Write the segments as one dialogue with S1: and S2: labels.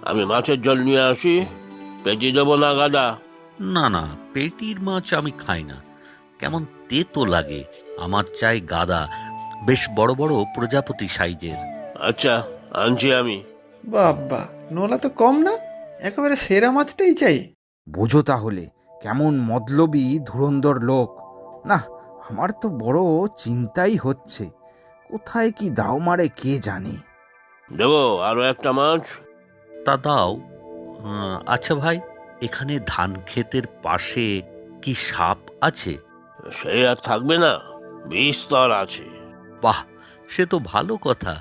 S1: আমি মাছের ঝোল নিয়ে আসি। পেঁচি দেবো না গাদা?
S2: না না, পেটির মাছ আমি খাই না, কেমন তেতো লাগে। আমার চাই গাদা, বেশ বড় বড় প্রজাপতি সাইজের।
S1: আচ্ছা, আনছি আমি।
S3: বাবা, নোলা তো কম না, একেবারে সেরা মাছটাই চাই।
S4: বোঝো তাহলে কেমন মতলবী ধুরন্ধর লোক। না, আমার তো বড় চিন্তাই হচ্ছে, কোথায় কি দাও মারে কে জানে।
S1: দেবো আরো একটা মাছ?
S2: তা দাও। আচ্ছা ভাই, এখানে ধান ক্ষেতের পাশে কি সাপ আছে?
S1: সে আর থাকবে না, বিস্তর আছে।
S2: বাহ, সে তো ভালো কথা,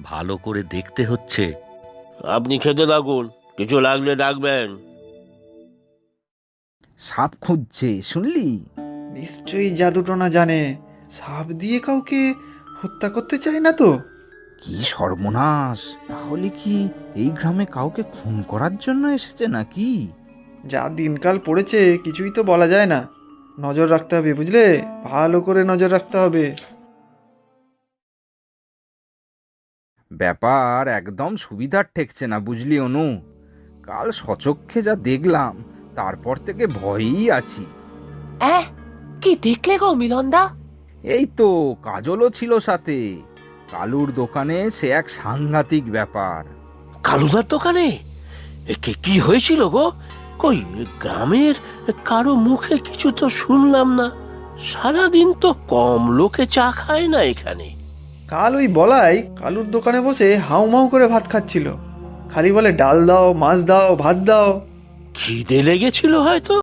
S2: ভালো করে দেখতে হচ্ছে।
S1: আপনি খেতে থাকুন, কিছু লাগলে ডাকবেন।
S4: সাপ খুঁজছে শুনলি?
S3: নিশ্চয়ই জাদুটোনা জানে, সাপ দিয়ে কাউকে হত্যা করতে চায় না তো?
S4: কি সর্বনাশ! তাহলে কি এই গ্রামে কাউকে খুন করার জন্য এসেছে নাকি?
S3: যা দিনকাল পড়েছে কিছুই তো বলা যায় না। নজর রাখতে হবে, বুঝলে? ভালো করে নজর রাখতে হবে।
S4: ব্যাপার একদম সুবিধার ঠেকছে না, বুঝলি অনু? কাল সচক্ষে যা দেখলাম, তারপর থেকে ভয়েই আছি।
S5: কি দেখলে গো মিলনদা?
S4: এই তো কাজলও ছিল সাথে। কালুর দোকানে সে এক সাংঘাতিক ব্যাপার।
S1: কালুদার দোকানে কি হয়েছিল গো? কই গ্রামের কারো মুখে কিছু তো শুনলাম না। সারাদিন তো কম লোকে চা খায় না এখানে।
S3: কাল ওই বলাই কালুর দোকানে বসে হাউমাউ করে ভাত খাচ্ছিল। খালি বলে ডাল দাও, মাছ দাও, ভাত দাও।
S1: খিদে লেগেছিল হয়তো।